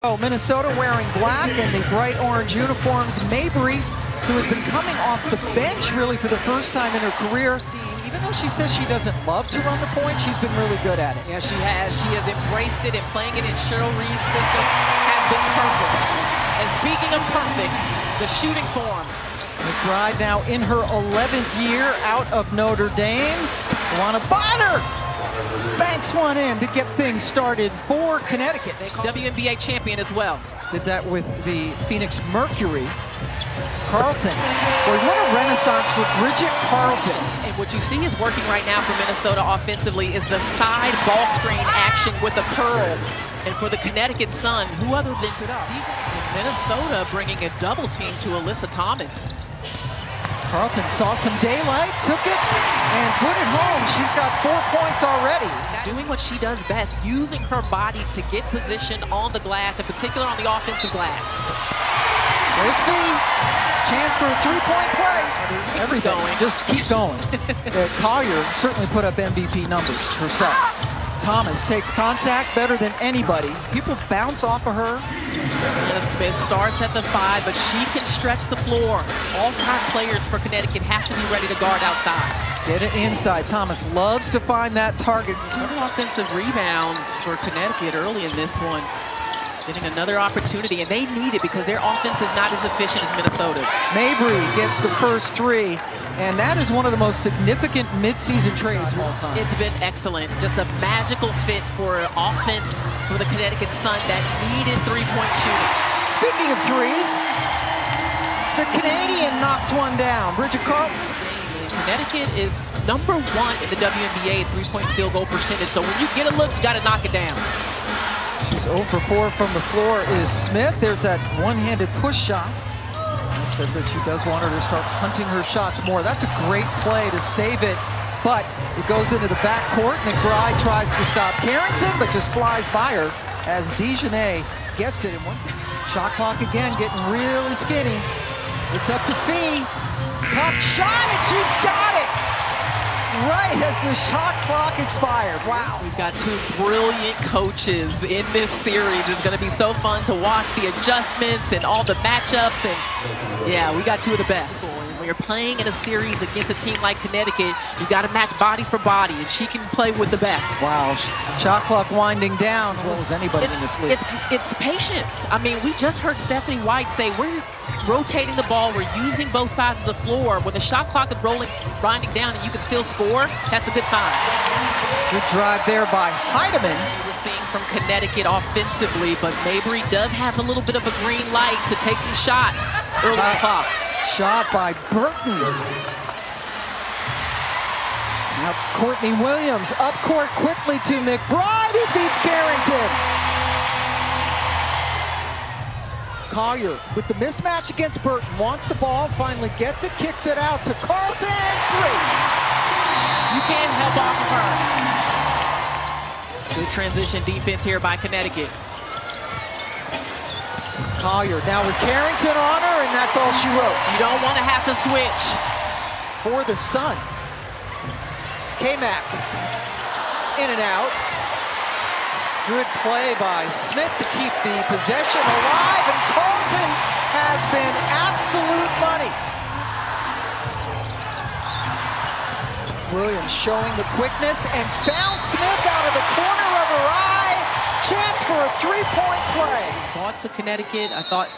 Oh, Minnesota wearing black and the bright orange uniforms. Mabry, who has been coming off the bench really for the first time in her career. Even though she says she doesn't love to run the point, she's been really good at it. Yeah, she has. She has embraced it, and playing it in Cheryl Reeve's system has been perfect. And speaking of perfect, the shooting form. McBride now in her 11th year out of Notre Dame. Luana Bonner banks one in to get things started for Connecticut. WNBA champion as well. Did that with the Phoenix Mercury. Carlton. Boy, what a renaissance for Bridget Carlton. And what you see is working right now for Minnesota offensively is the side ball screen action with a curl. And for the Connecticut Sun, who other than Minnesota bringing a double team to Alyssa Thomas. Carlton saw some daylight, took it, and put it home. She's got 4 points already. Doing what she does best, using her body to get position on the glass, in particular on the offensive glass. There's Fee. Chance for a three-point play. Everything. Just keep going. Collier certainly put up MVP numbers herself. Thomas takes contact better than anybody. People bounce off of her. Anna Smith starts at the 5, but she can stretch the floor. All 5 players for Connecticut have to be ready to guard outside. Get it inside. Thomas loves to find that target. 2 offensive rebounds for Connecticut early in this one. Getting another opportunity, and they need it because their offense is not as efficient as Minnesota's. Mabry gets the first 3, and that is one of the most significant midseason trades of all time. It's been excellent. Just a magical fit for offense for the Connecticut Sun that needed three-point shooting. Speaking of threes, the Canadian knocks one down. Bridget Carlton. Connecticut is #1 in the WNBA three-point field goal percentage, so when you get a look, you got to knock it down. She's 0 for 4 from the floor is Smith. There's that one-handed push shot. I said that she does want her to start hunting her shots more. That's a great play to save it, but it goes into the backcourt. McBride tries to stop Carrington, but just flies by her as Dejanay gets it. Shot clock again, getting really skinny. It's up to Fee. Tough shot, and she got it! Right as the shot clock expired. Wow. We've got 2 brilliant coaches in this series. It's going to be so fun to watch the adjustments and all the matchups. And yeah, we got 2 of the best. When you're playing in a series against a team like Connecticut, you got to match body for body, and she can play with the best. Wow. Shot clock winding down as well as anybody in this league. It's patience. I mean, we just heard Stephanie White say we're rotating the ball, we're using both sides of the floor. When the shot clock is winding down and you can still score, that's a good sign. Good drive there by Heidemann. We're seeing from Connecticut offensively, but Mabry does have a little bit of a green light to take some shots early in the clock. Shot by Burton. Now Courtney Williams up court quickly to McBride, who beats Carrington. Collier with the mismatch against Burton, wants the ball, finally gets it, kicks it out to Carlton, 3. You can't help off of her. Good transition defense here by Connecticut. Collier now with Carrington on her, and that's all she wrote. You don't want to have to switch. For the Sun. K-Mac in and out. Good play by Smith to keep the possession alive, and Carlton has been absolute money. Williams showing the quickness and found Smith out of the corner of her eye. Chance for a 3-point play. Ball to Connecticut. I thought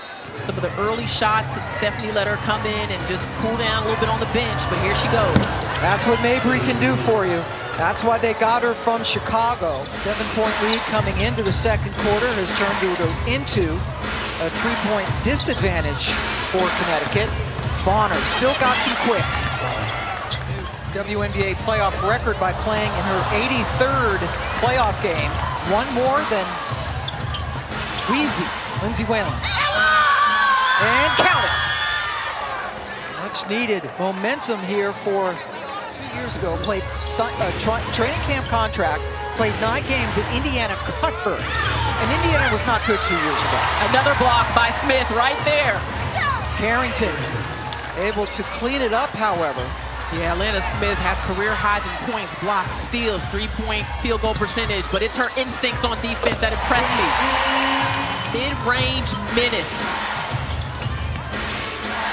some of the early shots that Stephanie let her come in and just cool down a little bit on the bench, but here she goes. That's what Mabry can do for you. That's why they got her from Chicago. 7-point lead coming into the second quarter has turned into a 3-point disadvantage for Connecticut. Bonner still got some quicks. WNBA playoff record by playing in her 83rd playoff game. One more than Lindsay Whalen. And count it. Much needed momentum here for 2 years ago. Played training camp contract, played 9 games at Indiana, cut her. And Indiana was not good 2 years ago. Another block by Smith right there. Carrington able to clean it up, however. Yeah, Atlanta Smith has career highs in points, blocks, steals, 3-point field goal percentage, but it's her instincts on defense that impress me. mid-range menace.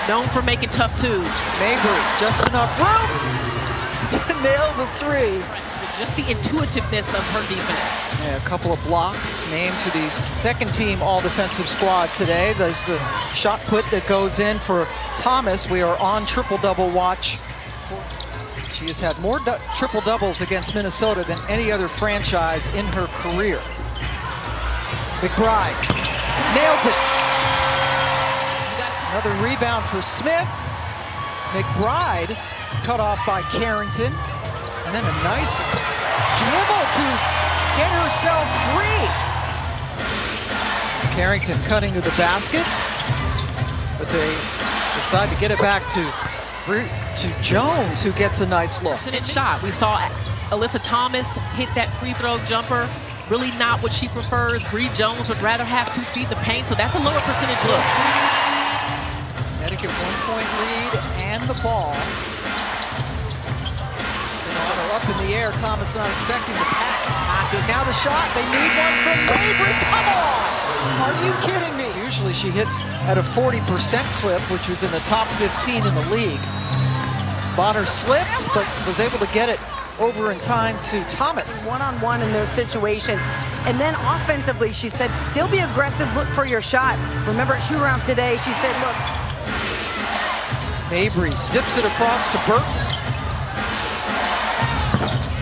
Known for making tough twos. Mabry, just enough room to nail the three. Just the intuitiveness of her defense. Yeah, a couple of blocks named to the second team all-defensive squad today. There's the shot put that goes in for Thomas. We are on triple-double watch. She has had more triple-doubles against Minnesota than any other franchise in her career. McBride nails it. Another rebound for Smith. McBride cut off by Carrington. And then a nice dribble to get herself free. Carrington cutting to the basket, but they decide to get it back to Jones, who gets a nice look. Shot. We saw Alyssa Thomas hit that free throw jumper. Really not what she prefers. Bree Jones would rather have 2 feet in the paint, so that's a lower percentage look. Connecticut 1-point lead and the ball. Up in the air, Thomas not expecting the pass. Now the shot, they need one from Mabry. Come on! Are you kidding me? Usually she hits at a 40% clip, which was in the top 15 in the league. Bonner slipped, but was able to get it over in time to Thomas. One-on-one in those situations. And then offensively, she said, still be aggressive, look for your shot. Remember at shoot-around today, she said, look. Mabry zips it across to Burton.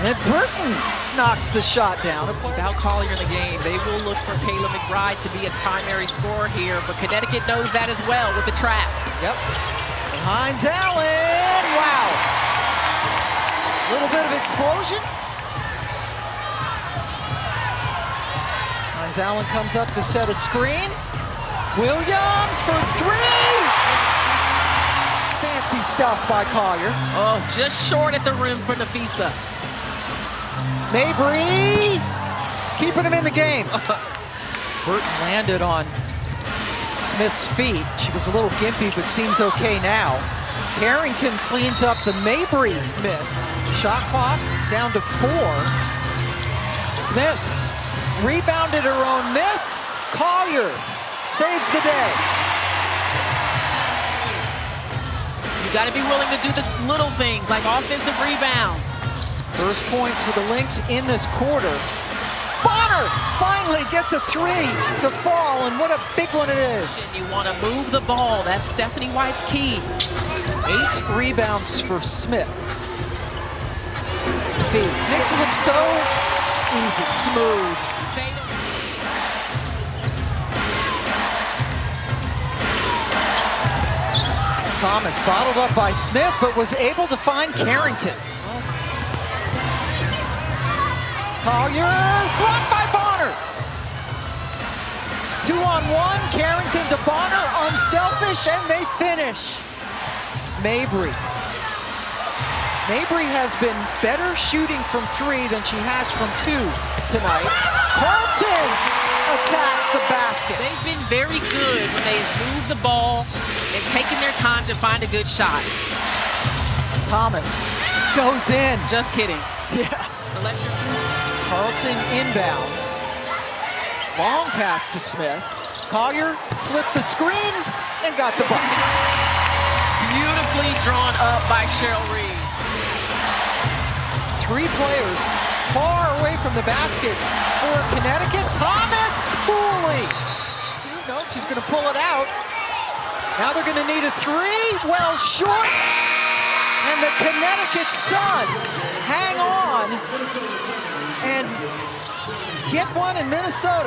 And Burton knocks the shot down. Without Collier in the game, they will look for Kayla McBride to be a primary scorer here, but Connecticut knows that as well with the trap. Yep. Hines Allen, wow. A little bit of explosion. Hines Allen comes up to set a screen. Williams for 3. Fancy stuff by Collier. Oh, just short at the rim for Nafisa. Mabry keeping him in the game. Burton landed on Smith's feet. She was a little gimpy, but seems okay now. Carrington cleans up the Mabry miss. Shot clock down to 4. Smith rebounded her own miss. Collier saves the day. You got to be willing to do the little things like offensive rebound. First points for the Lynx in this quarter. Bonner finally gets a 3 to fall, and what a big one it is. And you want to move the ball. That's Stephanie White's key. 8 rebounds for Smith. Feed makes it look so easy. Smooth. Thomas bottled up by Smith, but was able to find Carrington. Collier blocked by Bonner. 2-on-1, Carrington to Bonner, unselfish, and they finish. Mabry. Mabry has been better shooting from 3 than she has from 2 tonight. Carlton attacks the basket. They've been very good when they've moved the ball and taken their time to find a good shot. Thomas goes in. Just kidding. Yeah. Carlton inbounds. Long pass to Smith. Collier slipped the screen and got the bucket. Beautifully drawn up by Cheryl Reed. 3 players far away from the basket for Connecticut. Thomas Cooley. No, she's going to pull it out. Now they're going to need a 3. Well short. And the Connecticut Sun hang on and get one in Minnesota.